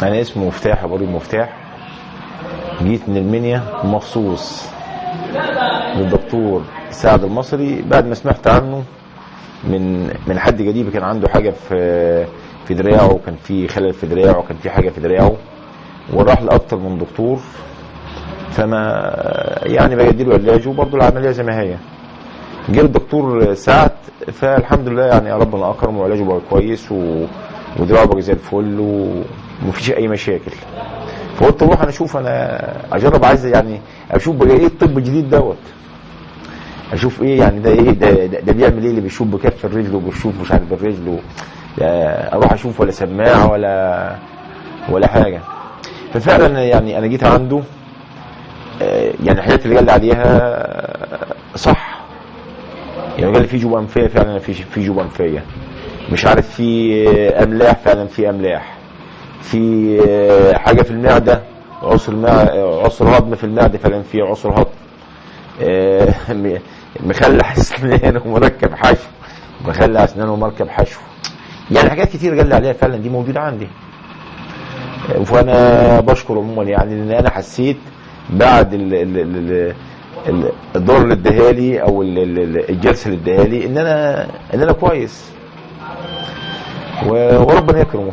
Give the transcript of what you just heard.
انا اسمي مفتاح، ابو مفتاح. جيت من المنيا مخصوص للدكتور سعد المصري بعد ما سمعت عنه من حد قريب كان عنده حاجه في دراعه، وكان في خلل في دراعه، وكان في حاجه في دراعه، وراح لاكتر من دكتور، فما يعني بجدله علاجه وبرضه العمليه زي ما هي. جه الدكتور سعد فالحمد لله يعني ربنا اكرمه وعلاجه بقى كويس ودراعه بقى زي الفل ومفيش اي مشاكل. فقلت اروح انا اشوف، انا اجرب، عايز يعني اشوف بقى ايه الطب الجديد دوت، اشوف ايه يعني ده ايه ده بيعمل ايه اللي بيشوف بكف الرجل وبيشوف مش عارف بالرجل، اروح اشوف ولا سماعه ولا حاجه. ففعلا يعني انا جيت عنده، يعني الحاجات اللي قال لي عليها صح. يعني قال لي في جيوب انفيه، فعلا في جيوب انفيه، مش عارف في املاح، فعلا في املاح، في حاجه في المعده، عسر هضم في المعده، فعلا في عسر هضم، مخلع اسنان ومركب حشو، مخلع اسنان ومركب حشو، يعني حاجات كتير قال لي عليها فعلا دي موجوده عندي. فانا بشكر عموما يعني ان انا حسيت بعد الدور اللي اداها لي او الجلسه اللي اداها لي ان انا كويس وربنا يكرمه.